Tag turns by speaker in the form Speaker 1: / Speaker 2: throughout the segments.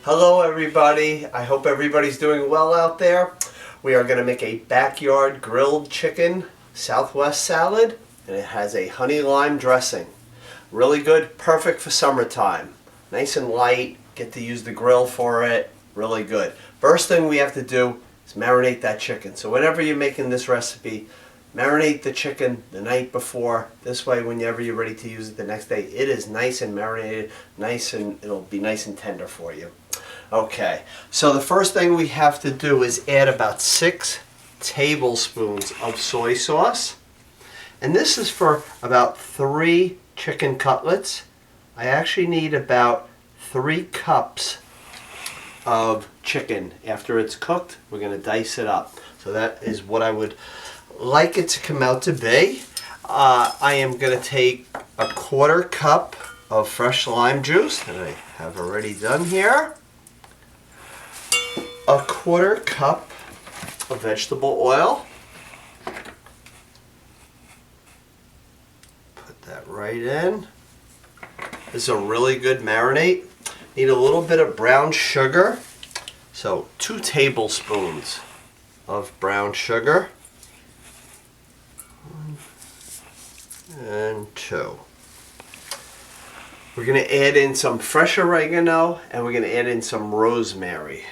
Speaker 1: Hello everybody, I hope everybody's doing well out there. We are going to make a backyard grilled chicken Southwest salad, and it has a honey lime dressing. Really good, perfect for summertime. Nice and light, get to use the grill for it, really good. First thing we have to do is marinate that chicken. So whenever you're making this recipe, marinate the chicken the night before. This way, whenever you're ready to use it the next day, it is nice and marinated, it'll be nice and tender for you. Okay, so the first thing we have to do is add about 6 tablespoons of soy sauce. And this is for about 3 chicken cutlets. I actually need about 3 cups of chicken. After it's cooked, we're going to dice it up. So that is what I would like it to come out to be. I am going to take a 1/4 cup of fresh lime juice that I have already done here. A 1/4 cup of vegetable oil. Put that right in. This is a really good marinade. Need a little bit of brown sugar. So 2 tablespoons of brown sugar. 1 and 2. We're going to add in some fresh oregano, and we're going to add in some rosemary.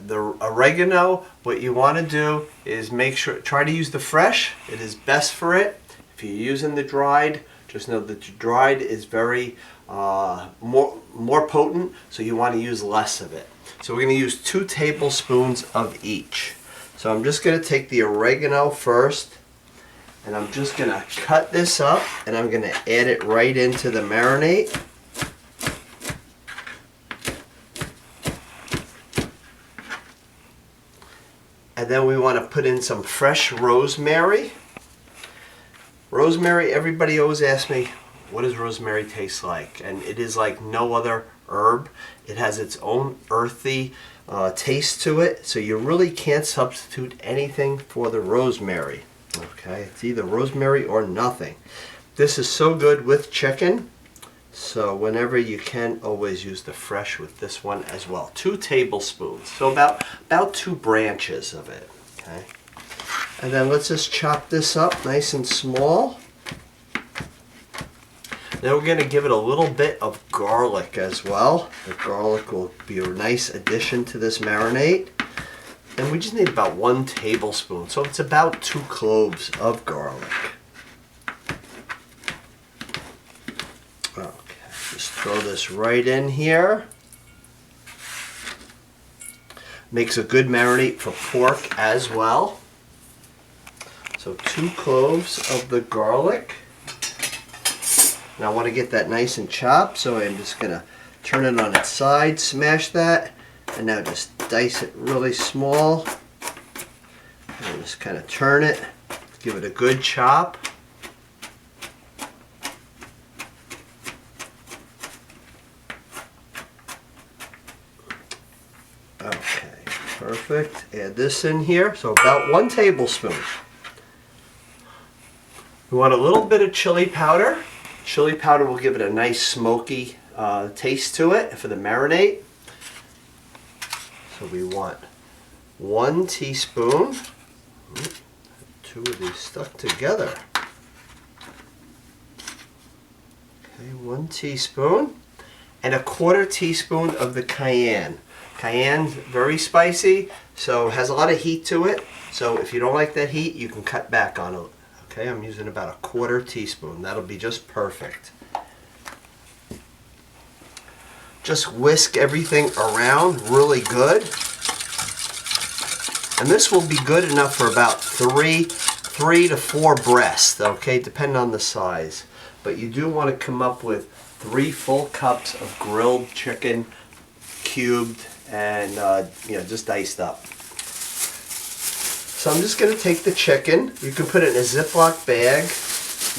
Speaker 1: The oregano, what you want to do is try to use the fresh. It is best for it. If you're using the dried, just know that the dried is very more potent, so you want to use less of it. So we're going to use 2 tablespoons of each. So I'm just going to take the oregano first, and I'm just going to cut this up, and I'm going to add it right into the marinade. And then we want to put in some fresh rosemary. Rosemary, everybody always asks me, what does rosemary taste like? And it is like no other herb. It has its own earthy taste to it, so you really can't substitute anything for the rosemary. Okay, it's either rosemary or nothing. This is so good with chicken, so whenever you can, always use the fresh with this one as well. 2 tablespoons, so about 2 branches of it. Okay, and then let's just chop this up nice and small. Then we're going to give it a little bit of garlic as well. The garlic will be a nice addition to this marinade. And we just need about 1 tablespoon, so it's about 2 cloves of garlic. Okay, just throw this right in here. Makes a good marinade for pork as well. So 2 cloves of the garlic. And I want to get that nice and chopped, so I'm just going to turn it on its side, smash that, and now just dice it really small. And just kind of turn it, give it a good chop. Okay, perfect. Add this in here, so about 1 tablespoon. We want a little bit of chili powder. Chili powder will give it a nice smoky taste to it for the marinade. So we want 1 teaspoon. 2 of these stuck together. Okay, 1 teaspoon. And a 1/4 teaspoon of the cayenne. Cayenne's very spicy, so has a lot of heat to it. So if you don't like that heat, you can cut back on it. Okay, I'm using about a 1/4 teaspoon. That'll be just perfect. Just whisk everything around really good. And this will be good enough for about 3 to 4 breasts, okay, depending on the size. But you do want to come up with 3 full cups of grilled chicken, cubed and just diced up. So I'm just going to take the chicken. You can put it in a Ziploc bag.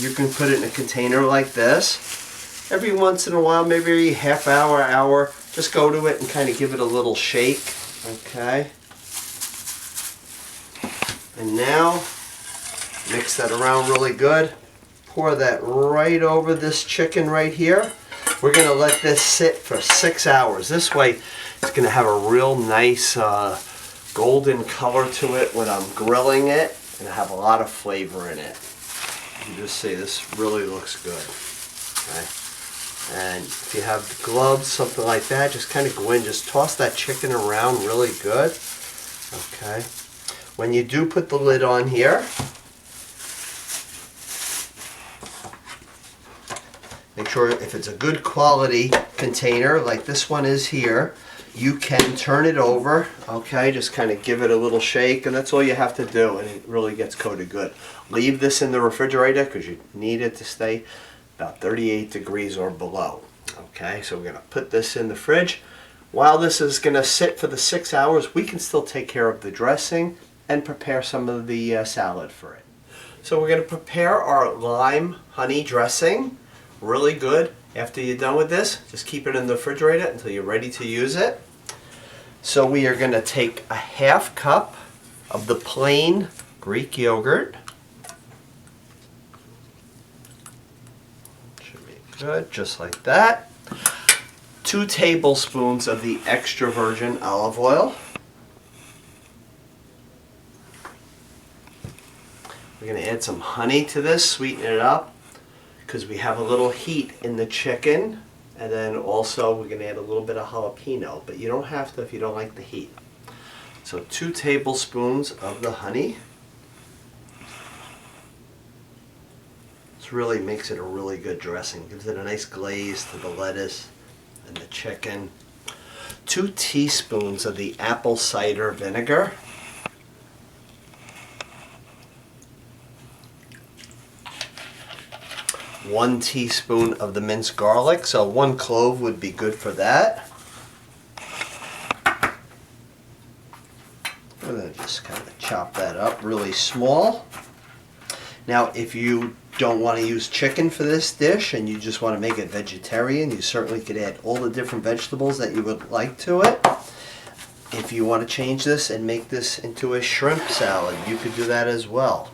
Speaker 1: You can put it in a container like this. Every once in a while, maybe half hour, just go to it and kind of give it a little shake. Okay. And now, mix that around really good. Pour that right over this chicken right here. We're going to let this sit for 6 hours. This way it's going to have a real nice golden color to it when I'm grilling it, and have a lot of flavor in it. You just see this really looks good. Okay. And if you have gloves, something like that, just kind of go in, just toss that chicken around really good. Okay. When you do put the lid on here, make sure if it's a good quality container like this one is here, you can turn it over, okay? Just kind of give it a little shake, and that's all you have to do, and it really gets coated good. Leave this in the refrigerator because you need it to stay about 38 degrees or below. Okay, so we're going to put this in the fridge. While this is going to sit for the 6 hours, we can still take care of the dressing and prepare some of the salad for it. So we're going to prepare our lime honey dressing. Really good. After you're done with this, just keep it in the refrigerator until you're ready to use it. So we are going to take a half cup of the plain Greek yogurt. Should be good, just like that. 2 tablespoons of the extra virgin olive oil. We're going to add some honey to this, sweeten it up, because we have a little heat in the chicken. And then also we're going to add a little bit of jalapeno, but you don't have to if you don't like the heat. So 2 tablespoons of the honey. This really makes it a really good dressing. Gives it a nice glaze to the lettuce and the chicken. 2 teaspoons of the apple cider vinegar. 1 teaspoon of the minced garlic, so 1 clove would be good for that. I'm going to just kind of chop that up really small. Now, if you don't want to use chicken for this dish and you just want to make it vegetarian, you certainly could add all the different vegetables that you would like to it. If you want to change this and make this into a shrimp salad, you could do that as well.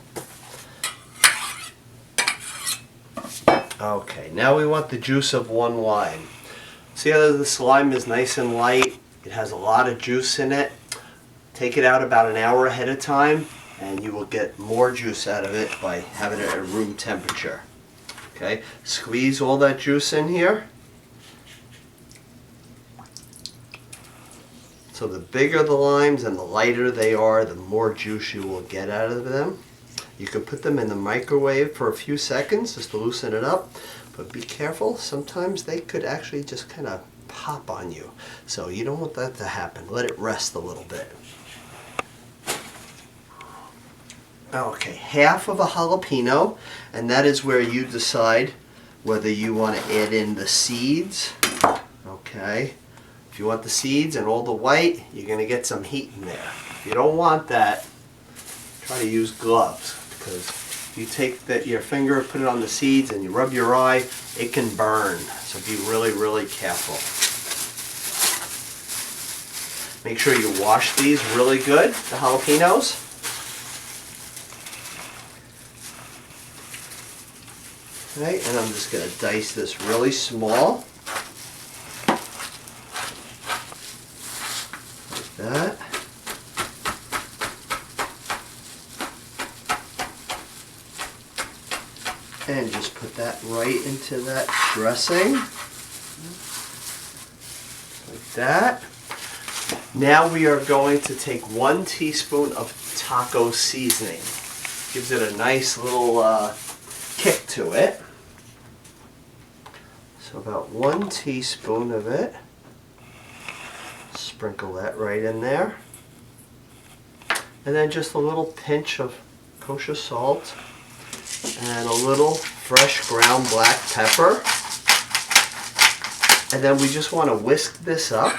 Speaker 1: Okay, now we want the juice of 1 lime. See how this lime is nice and light? It has a lot of juice in it. Take it out about an hour ahead of time, and you will get more juice out of it by having it at room temperature. Okay, squeeze all that juice in here. So the bigger the limes and the lighter they are, the more juice you will get out of them. You can put them in the microwave for a few seconds just to loosen it up, but be careful. Sometimes they could actually just kind of pop on you. So you don't want that to happen. Let it rest a little bit. Okay, half of a jalapeno, and that is where you decide whether you want to add in the seeds. Okay, if you want the seeds and all the white, you're going to get some heat in there. If you don't want that, try to use gloves, because if you take your finger, put it on the seeds, and you rub your eye, it can burn. So be really, really careful. Make sure you wash these really good, the jalapenos. Okay, and I'm just going to dice this really small. Like that. And just put that right into that dressing. Like that. Now we are going to take 1 teaspoon of taco seasoning. Gives it a nice little kick to it. So about 1 teaspoon of it. Sprinkle that right in there. And then just a little pinch of kosher salt. And a little fresh ground black pepper. And then we just want to whisk this up.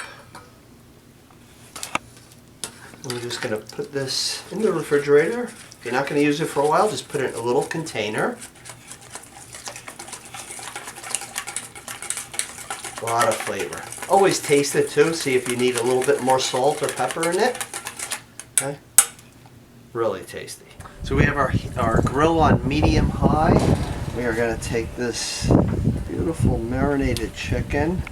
Speaker 1: And we're just going to put this in the refrigerator. If you're not going to use it for a while, just put it in a little container. A lot of flavor. Always taste it too, see if you need a little bit more salt or pepper in it. Okay? Really tasty. So we have our grill on medium high. We are going to take this Beautiful marinated chicken.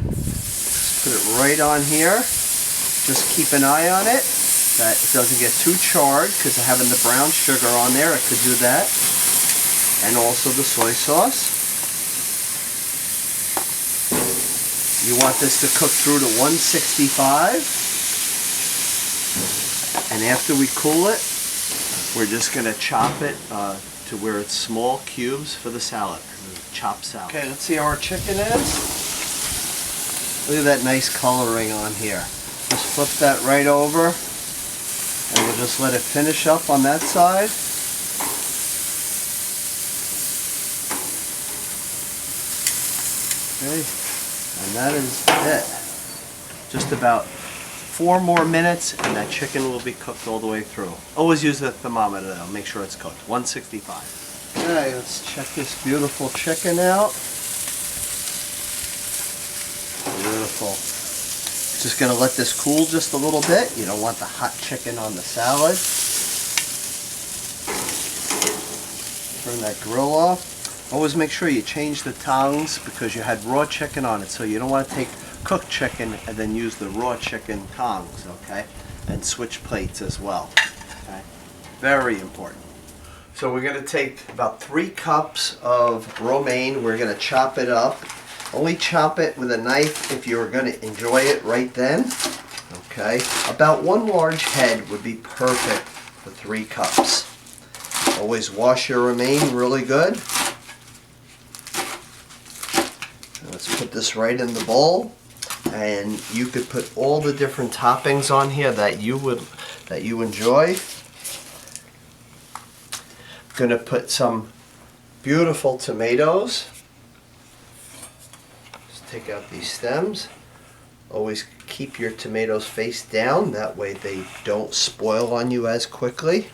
Speaker 1: Just put it right on here. Just keep an eye on it that it doesn't get too charred, because having the brown sugar on there, it could do that. And also the soy sauce. You want this to cook through to 165. And after we cool it, we're just going to chop it to where it's small cubes for the salad. Chopped salad. Okay, let's see how our chicken is. Look at that nice coloring on here. Just flip that right over, and we'll just let it finish up on that side. Okay, and that is it. Just about 4 more minutes, and that chicken will be cooked all the way through. Always use the thermometer though, make sure it's cooked. 165. Okay, let's check this beautiful chicken out. Beautiful. Just going to let this cool just a little bit. You don't want the hot chicken on the salad. Turn that grill off. Always make sure you change the tongs, because you had raw chicken on it, so you don't want to take cooked chicken and then use the raw chicken tongs, okay? And switch plates as well, okay? Very important. So we're going to take about 3 cups of romaine. We're going to chop it up. Only chop it with a knife if you're going to enjoy it right then. Okay, about 1 large head would be perfect for 3 cups. Always wash your romaine really good. Let's put this right in the bowl, and you could put all the different toppings on here that you enjoy. Gonna put some beautiful tomatoes. Just take out these stems. Always keep your tomatoes face down, that way they don't spoil on you as quickly.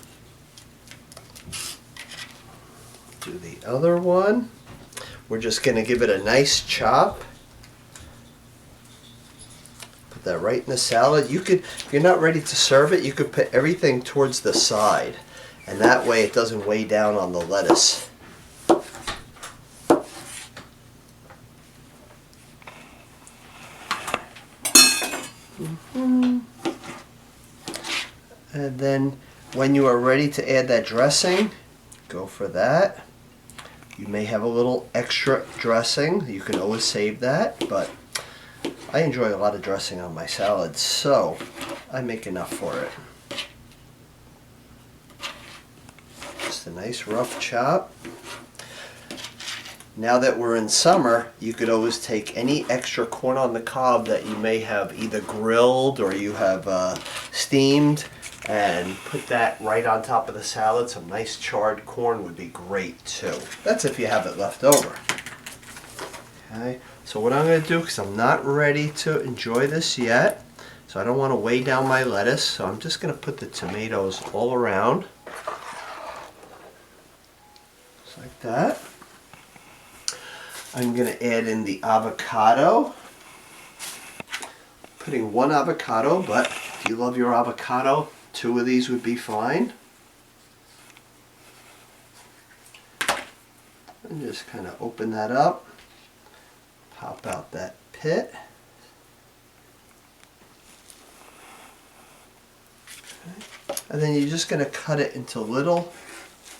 Speaker 1: Do the other one. We're just gonna give it a nice chop. Put that right in the salad. You could, if you're not ready to serve it, you could put everything towards the side. And that way it doesn't weigh down on the lettuce. And then when you are ready to add that dressing, go for that. You may have a little extra dressing. You can always save that, but I enjoy a lot of dressing on my salads, so I make enough for it. Just a nice rough chop. Now that we're in summer, you could always take any extra corn on the cob that you may have either grilled or you have steamed, and put that right on top of the salad. Some nice charred corn would be great too. That's if you have it left over. Okay, so what I'm going to do, because I'm not ready to enjoy this yet, so I don't want to weigh down my lettuce, so I'm just going to put the tomatoes all around. Just like that. I'm going to add in the avocado. Putting 1 avocado, but if you love your avocado, 2 of these would be fine. And just kind of open that up. Pop out that pit. Okay. And then you're just going to cut it into little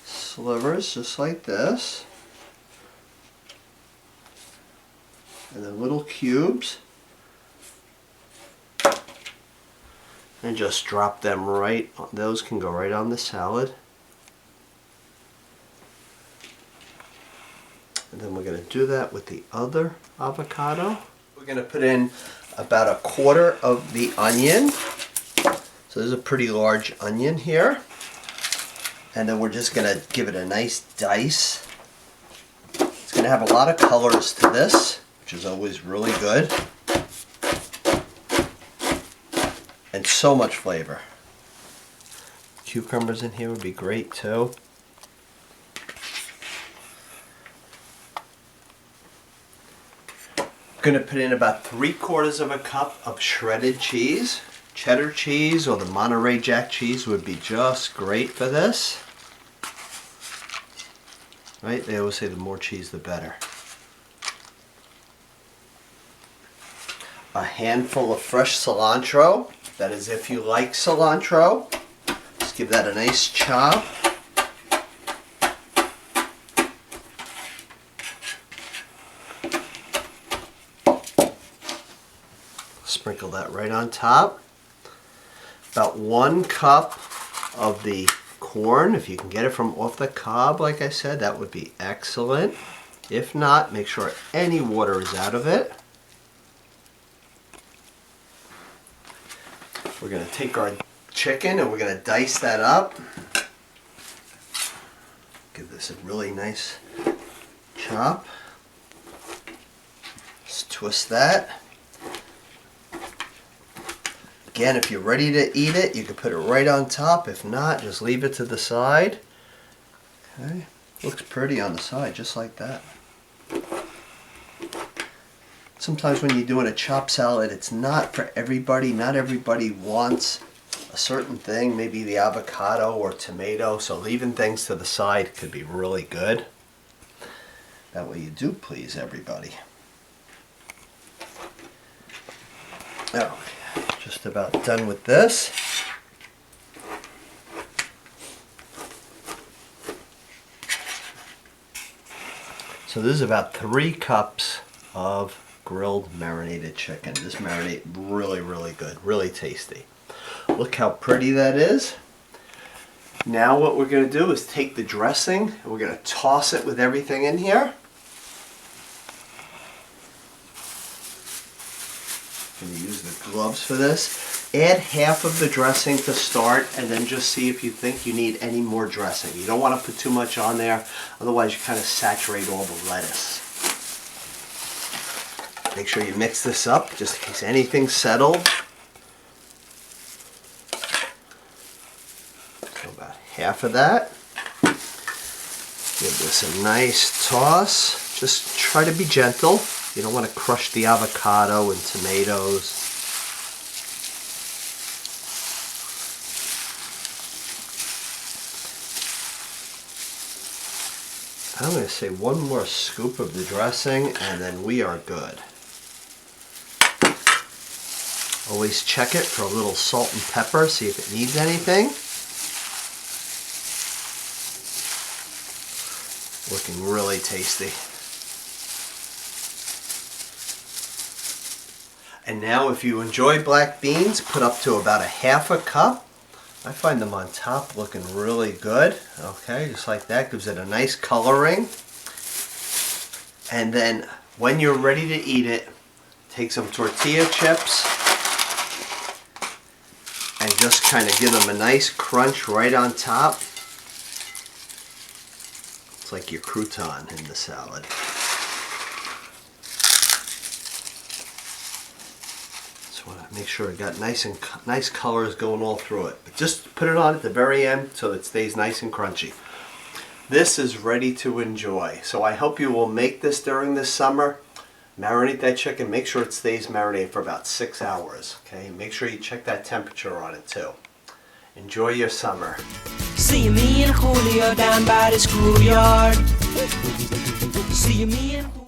Speaker 1: slivers, just like this. And then little cubes. And just drop them right, those can go right on the salad. And then we're going to do that with the other avocado. We're going to put in about 1/4 of the onion. So there's a pretty large onion here. And then we're just going to give it a nice dice. It's going to have a lot of colors to this, which is always really good. And so much flavor. Cucumbers in here would be great too. I'm going to put in about 3/4 of a cup of shredded cheese. Cheddar cheese or the Monterey Jack cheese would be just great for this. Right? They always say the more cheese the better. a handful of fresh cilantro. That is if you like cilantro. Just give that a nice chop. Sprinkle that right on top. About 1 cup of the corn. If you can get it from off the cob, like I said, that would be excellent. If not, make sure any water is out of it. We're going to take our chicken and we're going to dice that up. Give this a really nice chop. Just twist that. Again, if you're ready to eat it, you can put it right on top. If not, just leave it to the side. Okay, looks pretty on the side, just like that. Sometimes when you're doing a chopped salad, it's not for everybody. Not everybody wants a certain thing, maybe the avocado or tomato, so leaving things to the side could be really good. That way you do please everybody. Okay. Just about done with this. So this is about 3 cups of grilled marinated chicken. This marinade really, really good, really tasty. Look how pretty that is. Now what we're going to do is take the dressing and we're going to toss it with everything in here. I'm going to use the gloves for this. Add half of the dressing to start and then just see if you think you need any more dressing. You don't want to put too much on there, otherwise you kind of saturate all the lettuce. Make sure you mix this up just in case anything's settled. So about half of that. Give this a nice toss. Just try to be gentle. You don't want to crush the avocado and tomatoes. I'm going to say 1 more scoop of the dressing and then we are good. Always check it for a little salt and pepper, see if it needs anything. Looking really tasty. And now if you enjoy black beans, put up to about 1/2 cup. I find them on top looking really good. Okay, just like that, gives it a nice coloring. And then when you're ready to eat it, take some tortilla chips and just kind of give them a nice crunch right on top. It's like your crouton in the salad. Make sure it got nice colors going all through it. But just put it on at the very end so it stays nice and crunchy. This is ready to enjoy. So I hope you will make this during this summer. Marinate that chicken. Make sure it stays marinated for about 6 hours. Okay. Make sure you check that temperature on it too. Enjoy your summer.
Speaker 2: See me and Julio down by the schoolyard. See me and